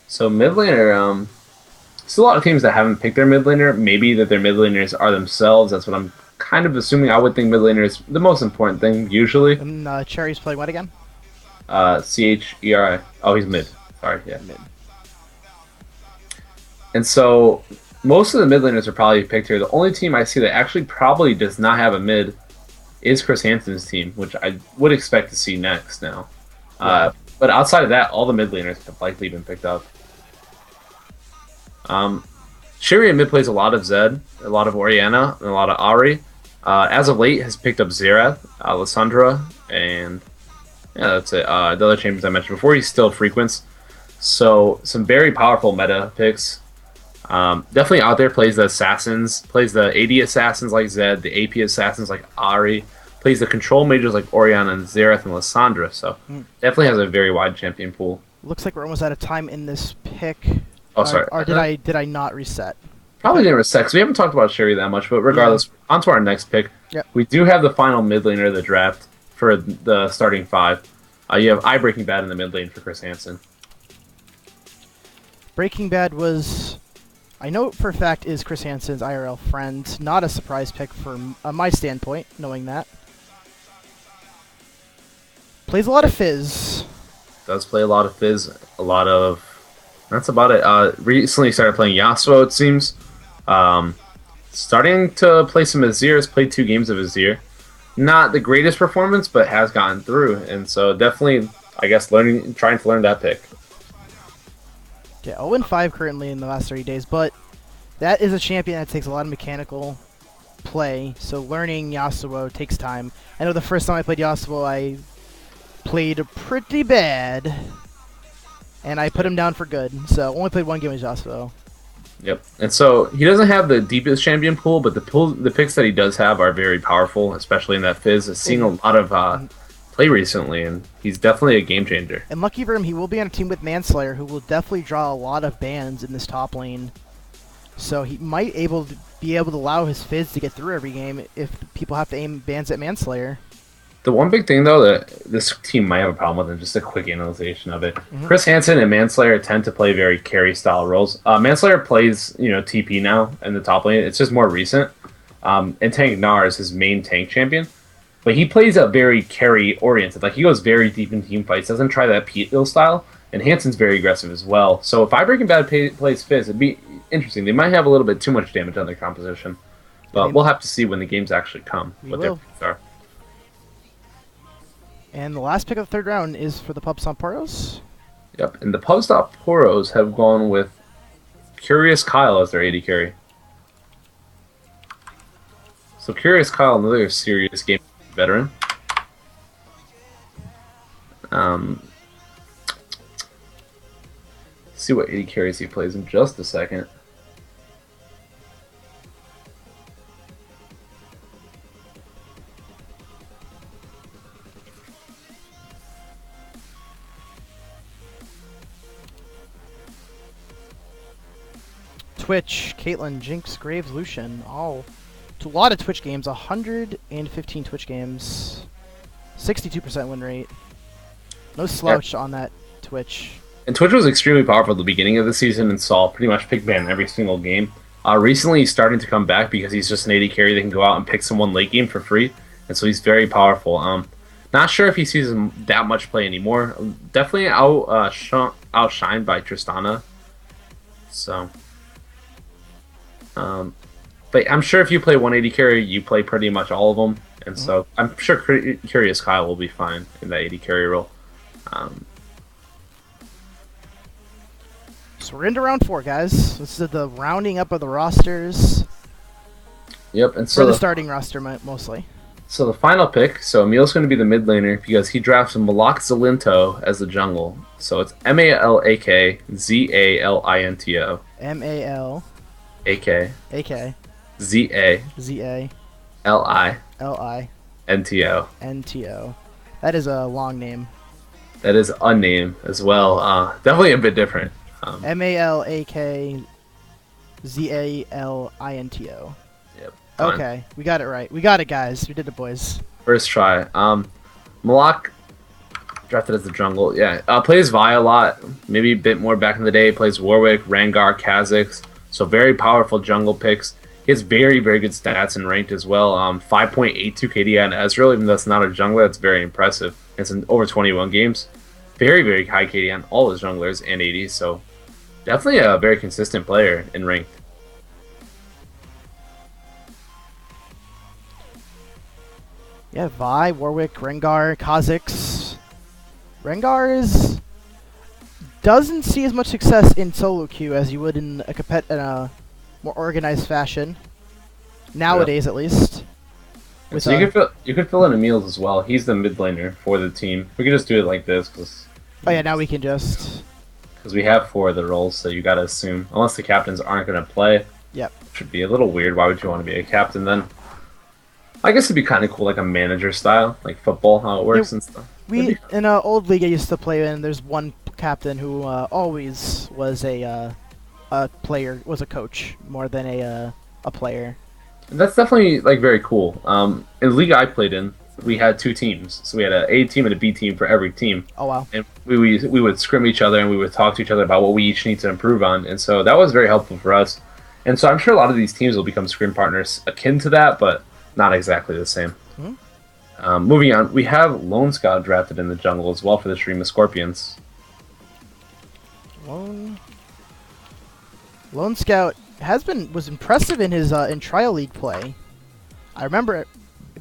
So mid laner, there's a lot of teams that haven't picked their mid laner. Maybe that their mid laners are themselves. That's what I'm kind of assuming. I would think mid laner is the most important thing, usually. And Cherry's playing what again? Cheri. Oh, he's mid. Sorry, yeah. Mid. And so most of the mid laners are probably picked here. The only team I see that actually probably does not have a mid is Chris Hansen's team, which I would expect to see next now. Yeah. But outside of that, all the mid laners have likely been picked up. Sherry in mid plays a lot of Zed, a lot of Orianna, and a lot of Ahri. As of late, has picked up Xerath, Lissandra, and yeah, that's it. The other champions I mentioned before, he still frequents. So some very powerful meta picks. Definitely out there, plays the assassins, plays the AD assassins like Zed, the AP assassins like Ahri, plays the control mages like Orianna and Xerath and Lissandra. So definitely has a very wide champion pool. Looks like we're almost out of time in this pick. Oh, sorry. Or did I not reset? Probably didn't respect, 'cause we haven't talked about Sherry that much, but regardless, on to our next pick. Yep. We do have the final mid laner of the draft for the starting five. You have Breaking Bad in the mid lane for Chris Hansen. Breaking Bad was, I know for a fact, is Chris Hansen's IRL friend. Not a surprise pick from my standpoint, knowing that. Plays a lot of Fizz. Does play a lot of Fizz, a lot of... That's about it. Recently started playing Yasuo, it seems. Starting to play some Azir. Has played 2 games of Azir. Not the greatest performance, but has gotten through. And so definitely, I guess, trying to learn that pick. Yeah, 0-5 currently in the last 30 days, but that is a champion that takes a lot of mechanical play, so learning Yasuo takes time. I know the first time I played Yasuo, I played pretty bad, and I put him down for good, so only played 1 game with Yasuo. Yep, and so he doesn't have the deepest champion pool, but the picks that he does have are very powerful, especially in that Fizz. Seeing a lot of play recently, and he's definitely a game changer. And lucky for him, he will be on a team with Manslayer, who will definitely draw a lot of bans in this top lane. So he might be able to allow his Fizz to get through every game if people have to aim bans at Manslayer. The one big thing, though, that this team might have a problem with, and just a quick analyzation of it, Chris Hansen and Manslayer tend to play very carry-style roles. Manslayer plays, TP now in the top lane. It's just more recent. And Tank Gnar is his main tank champion. But he plays a very carry-oriented. Like, he goes very deep in team fights, doesn't try that Pete-Bill style, and Hansen's very aggressive as well. So if Breaking Bad plays Fizz, it'd be interesting. They might have a little bit too much damage on their composition. But we'll have to see when the games actually come, what their picks are. And the last pick of the 3rd round is for the Pubstop Poros. Yep, and the Pubstop Poros have gone with Curious Kyle as their AD carry. So Curious Kyle, another Sirius Gaming veteran. See what AD carries he plays in just a second. Twitch, Caitlyn, Jinx, Graves, Lucian, all to a lot of Twitch games, 115 Twitch games, 62% win rate. No slouch on that Twitch. And Twitch was extremely powerful at the beginning of the season and saw pretty much pick ban every single game. Recently he's starting to come back because he's just an AD carry that can go out and pick someone late game for free, and so he's very powerful. Not sure if he sees that much play anymore. Definitely outshined by Tristana. So... but I'm sure if you play 180 carry, you play pretty much all of them, and so I'm sure Curious Kyle will be fine in that 80 carry role. So we're into round 4, guys. This is the rounding up of the rosters. Yep, and so for the starting roster mostly. So the final pick. So Emil's going to be the mid laner because he drafts Malak Zalinto as the jungle. So it's MALAK ZALINTO. AK ZALINTO. That is a long name. That is a name as well. Definitely a bit different. MALAKZALINTO. Yep. Okay, we got it right. We got it, guys. We did it, boys. First try. Malak drafted as the jungle. Yeah. Plays Vi a lot. Maybe a bit more back in the day. Plays Warwick, Rengar, Kha'Zix. So very powerful jungle picks. He has very, very good stats in ranked as well. 5.82 KD on Ezreal, even though that's not a jungler, that's very impressive. It's in over 21 games. Very, very high KD on all his junglers and ADs, so definitely a very consistent player in ranked. Yeah, Vi, Warwick, Rengar, Kha'Zix. Rengar doesn't see as much success in solo queue as you would in a more organized fashion. Nowadays, at least. So you could fill in Emil's as well. He's the mid laner for the team. We could just do it like this, because... Oh yeah, now we can just... Because we have 4 of the roles, so you gotta assume. Unless the captains aren't gonna play. Yep. Which would be a little weird. Why would you want to be a captain then? I guess it'd be kind of cool, like a manager style, like football, how it works and stuff. In an old league I used to play in, there's one captain who always was a a player, was a coach more than a player. And that's definitely like very cool. In the league I played in, we had two teams, so we had an A team and a B team for every team, Oh wow. and we would scrim each other and we would talk to each other about what we each need to improve on, and so that was very helpful for us. And so I'm sure a lot of these teams will become scrim partners akin to that, but not exactly the same. Hmm? Moving on, we have Lone Scout drafted in the jungle as well for the Stream of Scorpions. Lone Scout was impressive in his in trial league play. I remember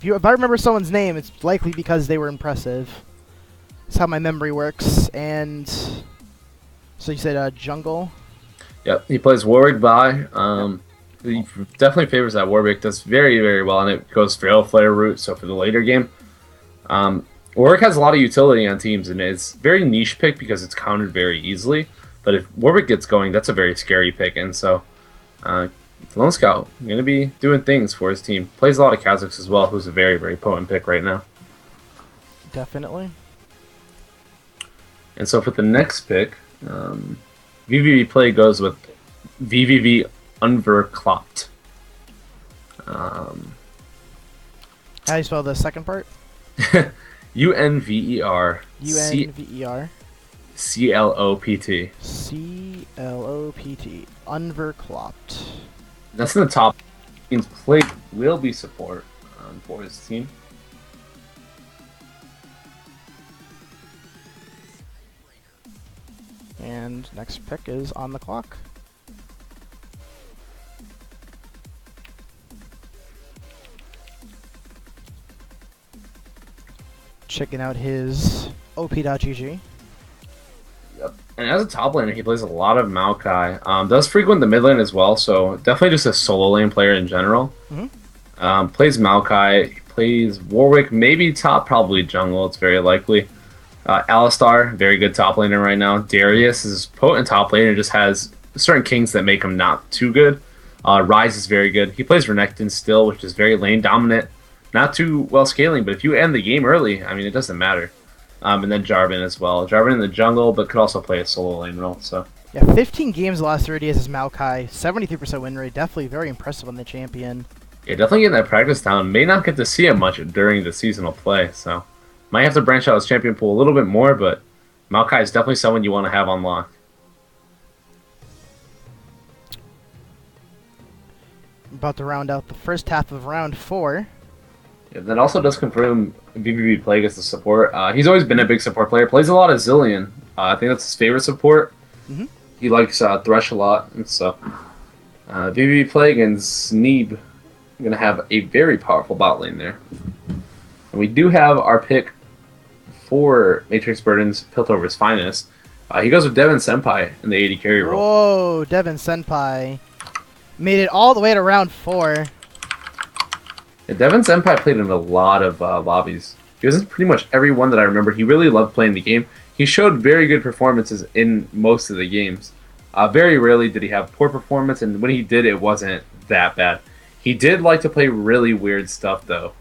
if I remember someone's name, it's likely because they were impressive. That's how my memory works. And so you said jungle. Yep, he plays Warwick Vi. He definitely favors that. Warwick does very, very well, and it goes Feral Flare route, so for the later game. Warwick has a lot of utility on teams, and it's very niche pick because it's countered very easily. But if Warwick gets going, that's a very scary pick, and so Lone Scout going to be doing things for his team. Plays a lot of Kazakhs as well, who's a very, very potent pick right now. Definitely. And so for the next pick, VVV play goes with VVV Unverklopt. How do you spell the second part? UNVER UNVER CLOPT. CLOPT. Unverklopt. That's in the top. Means play will be support for his team. And next pick is on the clock. Checking out his op.gg. Yep. And as a top laner, he plays a lot of Maokai. Does frequent the mid lane as well, so definitely just a solo lane player in general. Mm-hmm. Plays Maokai, he plays Warwick, maybe top, probably jungle, it's very likely. Alistar, very good top laner right now. Darius is potent top laner, just has certain kings that make him not too good. Rise is very good. He plays Renekton still, which is very lane dominant. Not too well scaling, but if you end the game early, I mean, it doesn't matter. And then Jarvan as well. Jarvan in the jungle, but could also play a solo lane role. So yeah, 15 games the last 30 days as Maokai, 73% win rate, definitely very impressive on the champion. yeah, definitely getting that practice down. May not get to see him much during the seasonal play, so might have to branch out his champion pool a little bit more. But Maokai is definitely someone you want to have on lock. About to round out the first half of round 4. Yeah, that also does confirm VVV Plague as the support. He's always been a big support player. Plays a lot of Zillion. I think that's his favorite support. Mm-hmm. He likes Thresh a lot, and so VVV Plague and Sneeb are going to have a very powerful bot lane there. And we do have our pick for Matrix Burden's Piltover's Finest. He goes with Devin Senpai in the AD carry role. Whoa, Devin Senpai. Made it all the way to round 4. Yeah, Devin Senpai played in a lot of lobbies. He was in pretty much every one that I remember. He really loved playing the game. He showed very good performances in most of the games. Very rarely did he have poor performance, and when he did, it wasn't that bad. He did like to play really weird stuff, though.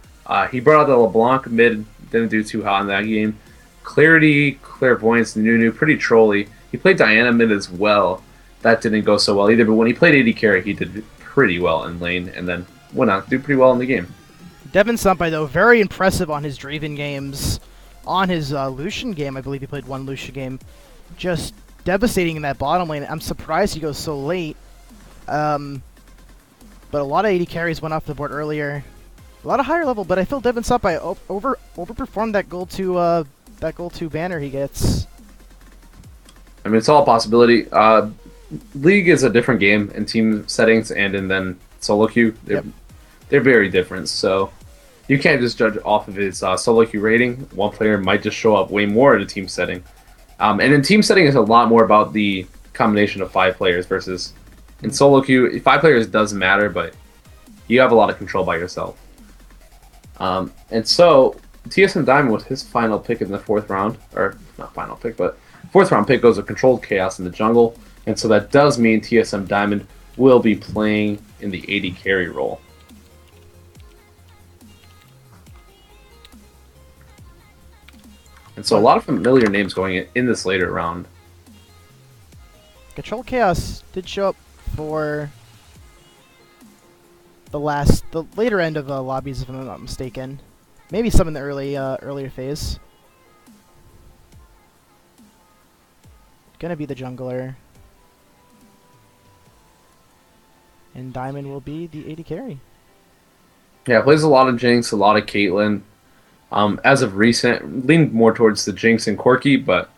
He brought out the LeBlanc mid, didn't do too hot in that game. Clarity, Clairvoyance, Nunu, pretty trolly. He played Diana mid as well. That didn't go so well either, but when he played AD carry, he did pretty well in lane, and then went on to do pretty well in the game. Devin Senpai, though, very impressive on his Draven games. On his Lucian game, I believe he played one Lucian game. Just devastating in that bottom lane. I'm surprised he goes so late. But a lot of AD carries went off the board earlier. A lot of higher level, but I feel Devin Senpai overperformed that goal 2 banner he gets. I mean, it's all a possibility. League is a different game in team settings and in then solo queue. They're very different, so you can't just judge off of his solo queue rating. One player might just show up way more in a team setting. And in team setting, it's a lot more about the combination of 5 players versus in solo queue. 5 players does matter, but you have a lot of control by yourself. And so TSM Diamond with his final pick in the 4th round, or not final pick, but 4th round pick goes with Controlled Chaos in the jungle. And so that does mean TSM Diamond will be playing in the AD carry role. And so a lot of familiar names going in this later round. Control Chaos did show up for the later end of lobbies, if I'm not mistaken. Maybe some in the earlier phase. Gonna be the jungler. And Diamond will be the AD carry. Yeah, plays a lot of Jinx, a lot of Caitlyn. As of recent, leaned more towards the Jinx and Corki, but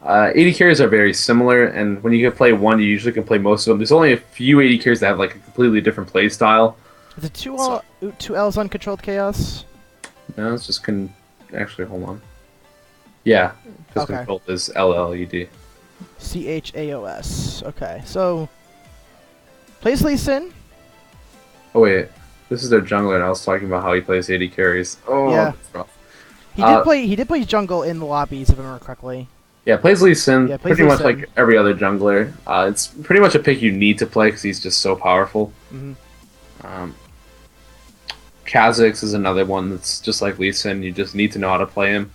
AD carries are very similar, and when you can play one, you usually can play most of them. There's only a few AD carries that have like a completely different play style. Is it two L's on Controlled Chaos? No, it's just actually, hold on. Yeah, because Okay. controlled is LLED. CHAOS. Okay, so plays Lee Sin. Oh wait, this is their jungler, and I was talking about how he plays AD carries. Oh, Yeah. that's rough. He did play jungle in the lobbies, if I remember correctly. Yeah, plays Lee Sin, Yeah, plays pretty Lee much Sin. like every other jungler. It's pretty much a pick you need to play because he's just so powerful. Kha'Zix is another one that's just like Lee Sin. You just need to know how to play him.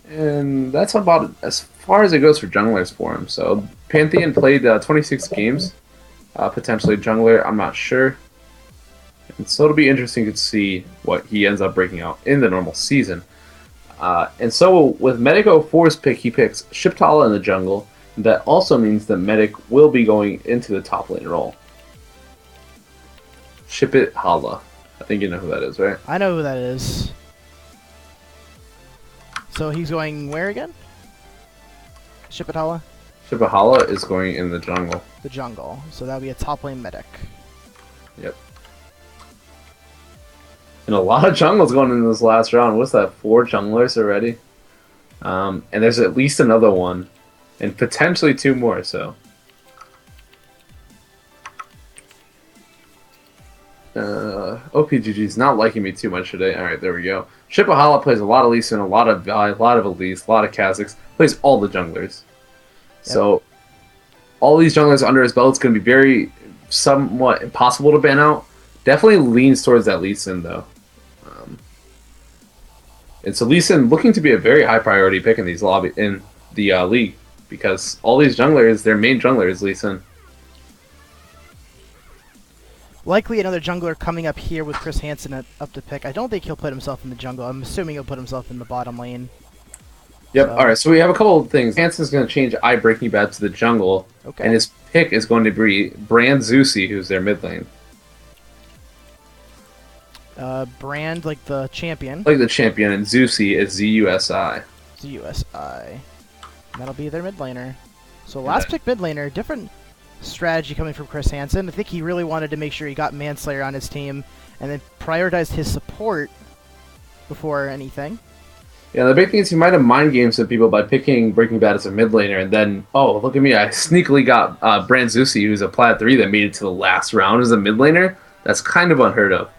And that's about as far as it goes for junglers for him. So Pantheon played 26 games, potentially jungler. I'm not sure. And so it'll be interesting to see what he ends up breaking out in the normal season. And so with Medic 04's pick, he picks Shiptala in the jungle. That also means that Medic will be going into the top lane role. Ship it Hala. I think you know who that is, right? I know who that is. So he's going where again? Shipatala? Shibahala is going in the jungle. The jungle. So that'll be a top lane medic. Yep. And a lot of jungles going in this last round. What's that? 4 junglers already? And there's at least another one. And potentially 2 more, so. OPGG's not liking me too much today. Alright, there we go. Shipahala plays a lot of Lee Sin, a lot of Vi, a lot of Elise, a lot of Kha'Zix. Plays all the junglers. Yep. So, all these junglers under his belt, it's going to be very, somewhat impossible to ban out. Definitely leans towards that Lee Sin, though. And so Lee Sin looking to be a very high priority pick in these league, because all these junglers, their main jungler is Lee Sin. Likely another jungler coming up here with Chris Hansen up to pick. I don't think he'll put himself in the jungle. I'm assuming he'll put himself in the bottom lane. Yep, so. Alright, so we have a couple of things. Hansen's going to change Breaking Bad to the jungle, okay. And his pick is going to be Brand Zusi, who's their mid lane. Brand, like the champion. Like the champion, and Zusi is Z-U-S-I. Z-U-S-I. And that'll be their mid laner. So last pick mid laner, different strategy coming from Chris Hansen. I think he really wanted to make sure he got Manslayer on his team and then prioritized his support before anything. Yeah, the big thing is he might have mind gamed some people by picking Breaking Bad as a mid laner, and then, oh, look at me, I sneakily got Brand Zusi, who's a Plat 3 that made it to the last round as a mid laner. That's kind of unheard of.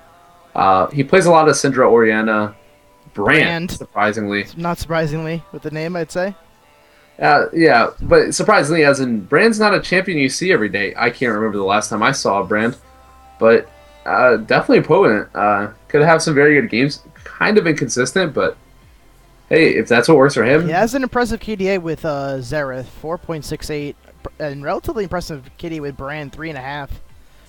He plays a lot of Syndra, Orianna, Brand, surprisingly. Not surprisingly, with the name, I'd say. Yeah, but surprisingly, as in, Brand's not a champion you see every day. I can't remember the last time I saw a Brand, but definitely potent. Could have some very good games. Kind of inconsistent, but hey, if that's what works for him. He has an impressive KDA with Xerath, 4.68, and relatively impressive KDA with Brand, 3.5.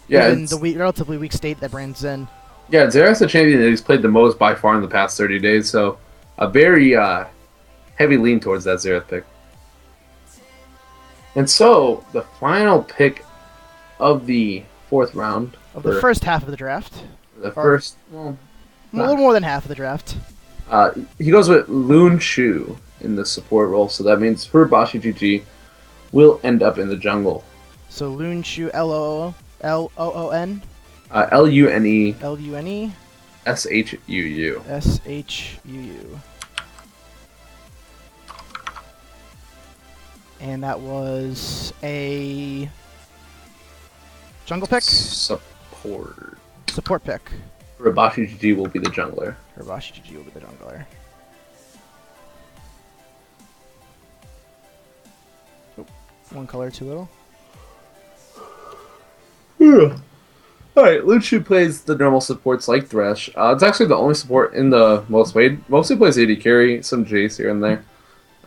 Yeah, in the relatively weak state that Brand's in. Yeah, Xerath's a champion that he's played the most by far in the past 30 days, so a very heavy lean towards that Xerath pick. And so, the final pick of the 4th round. Of the first half of the draft. The first, well, a little more than half of the draft. He goes with Loon Chu in the support role, so that means Furubashi GG will end up in the jungle. So Loon Chu, L-O-O-N? L-U-N-E. L-U-N-E. S-H-U-U. S-H-U-U. And that was a jungle pick? Support. Support pick. Furubashi GG will be the jungler. Furubashi GG will be the jungler. Oh, one color too little. Alright, Luchu plays the normal supports like Thresh. It's actually the only support in the most played. Mostly plays AD carry, some Jace here and there.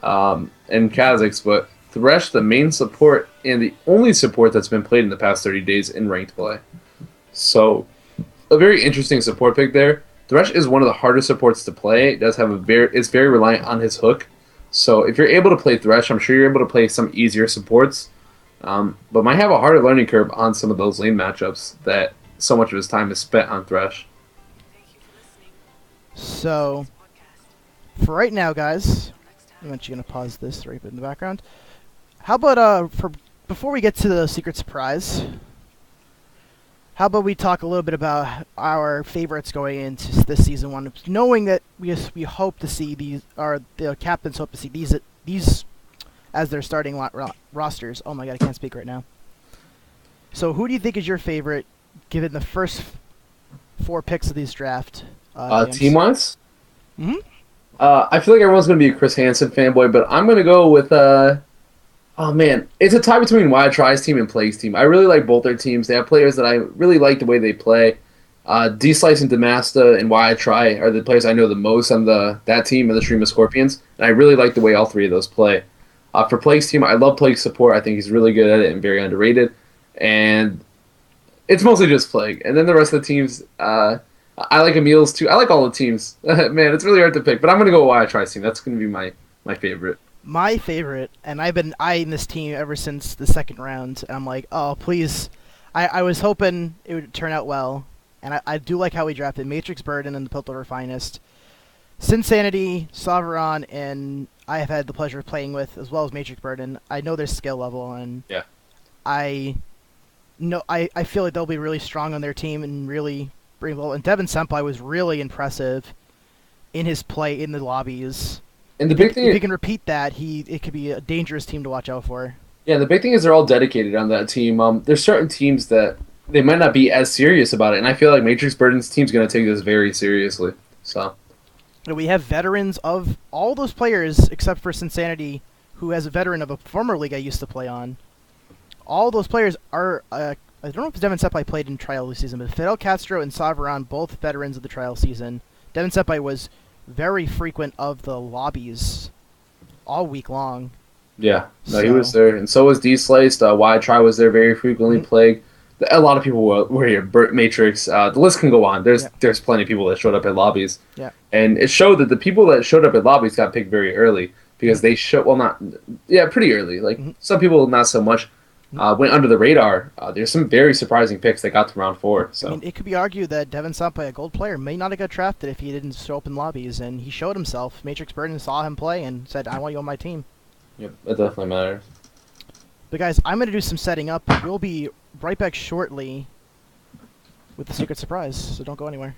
And Kha'Zix, but Thresh the main support and the only support that's been played in the past 30 days in ranked play. So, a very interesting support pick there. Thresh is one of the hardest supports to play. It does have it's very reliant on his hook. So if you're able to play Thresh, I'm sure you're able to play some easier supports. But might have a harder learning curve on some of those lane matchups that so much of his time is spent on Thresh. So, for right now, guys, I'm actually going to pause this right in the background. How about, before we get to the secret surprise, how about we talk a little bit about our favorites going into this season one, knowing that we hope to see the captains hope to see these as their starting rosters. Oh my god, I can't speak right now. So who do you think is your favorite, given the first 4 picks of these draft? Team-wise? Mm-hmm. I feel like everyone's going to be a Chris Hansen fanboy, but I'm going to go with... oh man, it's a tie between Why Try's team and Plague's team. I really like both their teams. They have players that I really like the way they play. D-Slice and Damasta and Why Try are the players I know the most on that team and the Stream of Scorpions, and I really like the way all 3 of those play. For Plague's team, I love Plague's support. I think he's really good at it and very underrated. And it's mostly just Plague. And then the rest of the teams, I like Emil's too. I like all the teams. Man, it's really hard to pick, but I'm going to go with Why Try's team. That's going to be my favorite. My favorite, and I've been eyeing this team ever since the second round, and I'm like, oh, please. I was hoping it would turn out well, and I do like how we drafted Matrix Burden and the Piltover Finest. Sinsanity, Sovereign, and I have had the pleasure of playing with, as well as Matrix Burden. I know their skill level, and yeah, I feel like they'll be really strong on their team and really bring well. And Devin Senpai was really impressive in his play in the lobbies. And the big thing, if he can repeat that, it could be a dangerous team to watch out for. Yeah, the big thing is they're all dedicated on that team. There's certain teams that they might not be as serious about it, and I feel like Matrix Burden's team's going to take this very seriously. So. We have veterans of all those players except for Sinsanity, who has a veteran of a former league I used to play on. All those players are, I don't know if Devin Senpai played in trial this season, but Fidel Castro and Sovereign, both veterans of the trial season. Devin Senpai was very frequent of the lobbies all week long. Yeah, no, he was there, and so was D-Sliced. Why Try was there very frequently. Mm-hmm. Plague. A lot of people were here. Matrix. The list can go on. There's plenty of people that showed up at lobbies. Yeah. And it showed that the people that showed up at lobbies got picked very early because they pretty early. Like some people not so much. Went under the radar. There's some very surprising picks that got to round 4. So I mean, it could be argued that Devin Senpai, a gold player, may not have got drafted if he didn't show up in lobbies, and he showed himself. Matrix Burden saw him play and said, "I want you on my team." Yep, that definitely matters. But guys, I'm going to do some setting up. We'll be right back shortly with the secret surprise, so don't go anywhere.